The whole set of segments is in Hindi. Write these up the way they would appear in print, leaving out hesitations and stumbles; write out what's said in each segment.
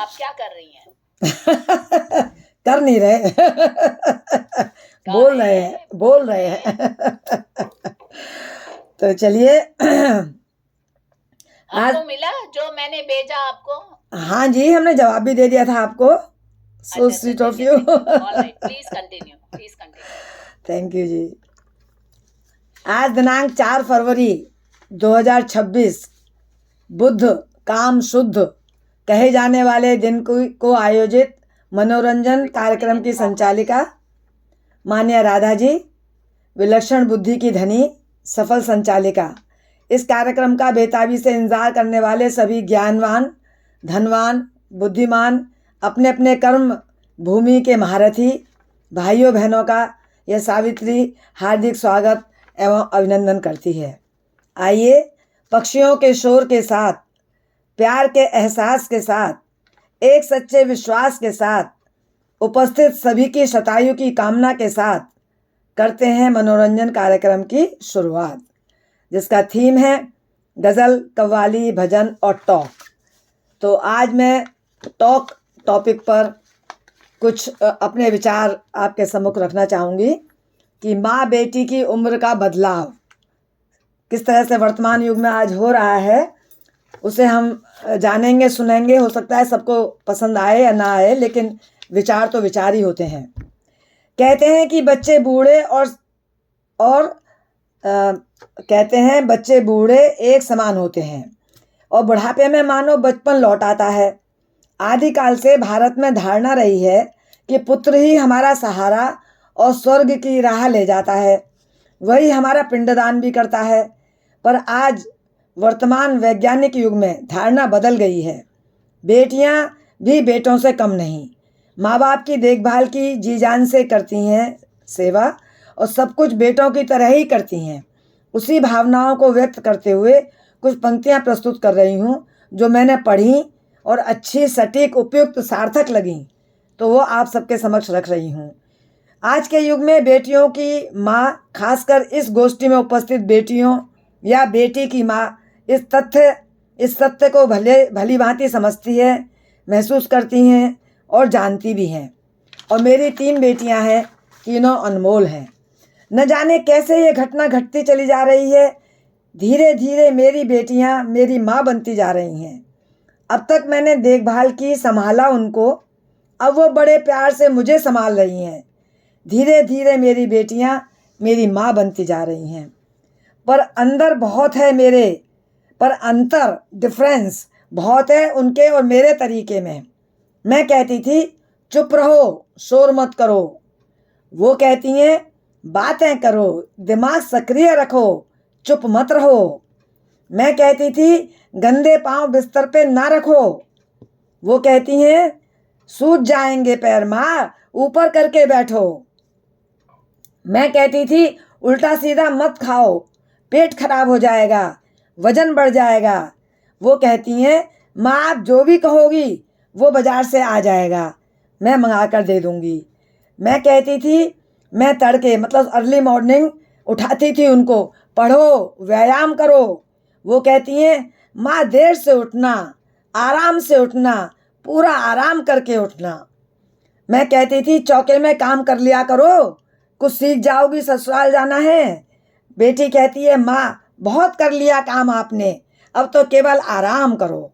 आप क्या कर रही हैं? कर नहीं रहे। बोल रहे हैं। तो चलिए, आपको मिला जो मैंने भेजा आपको? हाँ जी, हमने जवाब भी दे दिया था आपको। So sweet of you. Alright, please continue. Thank you ji. आज दिनांक 4 फरवरी 2026 बुध काम शुद्ध कहे जाने वाले दिन को आयोजित मनोरंजन कार्यक्रम की संचालिका मान्य राधा जी, विलक्षण बुद्धि की धनी, सफल संचालिका, इस कार्यक्रम का बेताबी से इंतजार करने वाले सभी ज्ञानवान, धनवान, बुद्धिमान, अपने अपने कर्म भूमि के महारथी भाइयों बहनों का यह सावित्री हार्दिक स्वागत एवं अभिनंदन करती है। आइए पक्षियों के शोर के साथ, प्यार के एहसास के साथ, एक सच्चे विश्वास के साथ, उपस्थित सभी की शतायु की कामना के साथ करते हैं मनोरंजन कार्यक्रम की शुरुआत, जिसका थीम है गज़ल, कव्वाली, भजन और टॉक। तो आज मैं टॉपिक पर कुछ अपने विचार आपके सम्मुख रखना चाहूँगी कि माँ बेटी की उम्र का बदलाव किस तरह से वर्तमान युग में आज हो रहा है, उसे हम जानेंगे, सुनेंगे। हो सकता है सबको पसंद आए या ना आए, लेकिन विचार तो विचार ही होते हैं। कहते हैं कि बच्चे बूढ़े कहते हैं बच्चे बूढ़े एक समान होते हैं और बुढ़ापे में मानो बचपन लौट आता है। आदिकाल से भारत में धारणा रही है कि पुत्र ही हमारा सहारा और स्वर्ग की राह ले जाता है, वही हमारा पिंडदान भी करता है। पर आज वर्तमान वैज्ञानिक युग में धारणा बदल गई है। बेटियां भी बेटों से कम नहीं, माँ बाप की देखभाल की जी जान से करती हैं सेवा और सब कुछ बेटों की तरह ही करती हैं। उसी भावनाओं को व्यक्त करते हुए कुछ पंक्तियाँ प्रस्तुत कर रही हूँ जो मैंने पढ़ी और अच्छी, सटीक, उपयुक्त, सार्थक लगी, तो वो आप सबके समक्ष रख रही हूँ। आज के युग में बेटियों की माँ, खासकर इस गोष्ठी में उपस्थित बेटियों या बेटी की माँ, इस सत्य को भली भांति समझती है, महसूस करती हैं और जानती भी हैं। और मेरी 3 बेटियां हैं, तीनों अनमोल हैं। न जाने कैसे ये घटना घटती चली जा रही है। धीरे धीरे मेरी बेटियां मेरी माँ बनती जा रही हैं। अब तक मैंने देखभाल की, संभाला उनको, अब वो बड़े प्यार से मुझे संभाल रही हैं। धीरे धीरे मेरी बेटियां मेरी माँ बनती जा रही हैं। पर अंतर डिफरेंस बहुत है उनके और मेरे तरीके में। मैं कहती थी चुप रहो, शोर मत करो, वो कहती हैं बातें करो, दिमाग सक्रिय रखो, चुप मत रहो। मैं कहती थी गंदे पांव बिस्तर पे ना रखो, वो कहती हैं सूज जाएंगे पैर माँ, ऊपर करके बैठो। मैं कहती थी उल्टा सीधा मत खाओ, पेट खराब हो जाएगा, वजन बढ़ जाएगा, वो कहती हैं माँ आप जो भी कहोगी वो बाज़ार से आ जाएगा, मैं मंगा कर दे दूँगी। मैं कहती थी मैं तड़के मतलब अर्ली मॉर्निंग उठाती थी उनको, पढ़ो, व्यायाम करो, वो कहती हैं माँ देर से उठना, आराम से उठना, पूरा आराम करके उठना। मैं कहती थी चौके में काम कर लिया करो, कुछ सीख जाओगी, ससुराल जाना है। बेटी कहती है माँ बहुत कर लिया काम आपने, अब तो केवल आराम करो।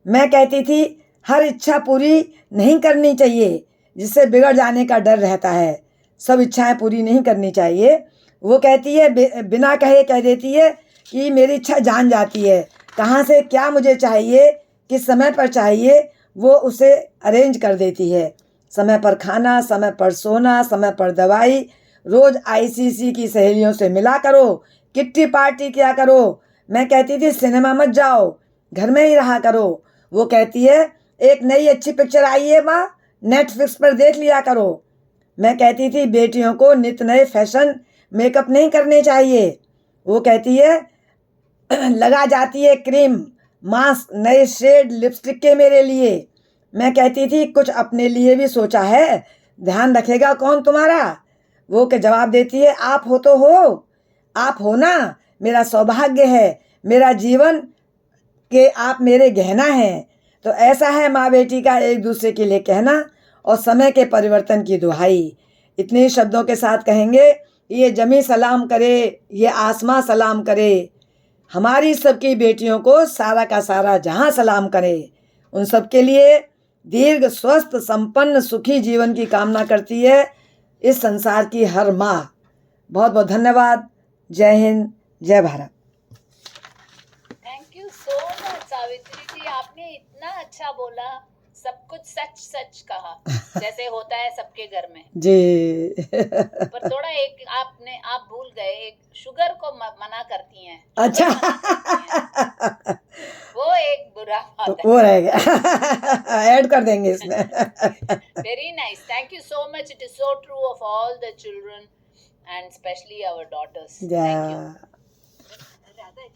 मैं कहती थी हर इच्छा पूरी नहीं करनी चाहिए, जिससे बिगड़ जाने का डर रहता है, सब इच्छाएं पूरी नहीं करनी चाहिए। वो कहती है बिना कहे कह देती है कि मेरी इच्छा जान जाती है, कहाँ से क्या मुझे चाहिए, किस समय पर चाहिए, वो उसे अरेंज कर देती है। समय पर खाना, समय पर सोना, समय पर दवाई, रोज़ आईसीसी की सहेलियों से मिला करो, किट्टी पार्टी किया करो। मैं कहती थी सिनेमा मत जाओ, घर में ही रहा करो, वो कहती है एक नई अच्छी पिक्चर आई है माँ, नेटफ्लिक्स पर देख लिया करो। मैं कहती थी बेटियों को नित नए फैशन मेकअप नहीं करने चाहिए, वो कहती है लगा जाती है क्रीम, मास्क, नए शेड लिपस्टिक के मेरे लिए। मैं कहती थी कुछ अपने लिए भी सोचा है, ध्यान रखेगा कौन तुम्हारा, वो के जवाब देती है आप हो तो हो, आप हो ना, मेरा सौभाग्य है, मेरा जीवन के आप मेरे गहना हैं। तो ऐसा है माँ बेटी का एक दूसरे के लिए कहना और समय के परिवर्तन की दुहाई। इतने ही शब्दों के साथ कहेंगे, ये जमी सलाम करे, ये आसमां सलाम करे, हमारी सबकी बेटियों को सारा का सारा जहां सलाम करे। उन सब के लिए दीर्घ स्वस्थ संपन्न सुखी जीवन की कामना करती है इस संसार की हर माँ। बहुत बहुत धन्यवाद। जय हिंद, जय Bharat. Thank you so much Savitri ji, आपने इतना अच्छा बोला, सब कुछ सच सच कहा जैसे होता है सबके घर में जी। पर थोड़ा एक आप भूल गए, एक शुगर को मना करती हैं। अच्छा। वो एक बुरा बात है, वो रह गया। ऐड कर देंगे इसमें। Very nice, thank you so much. It is so true of all the children and especially our daughters. Thank you. Yeah.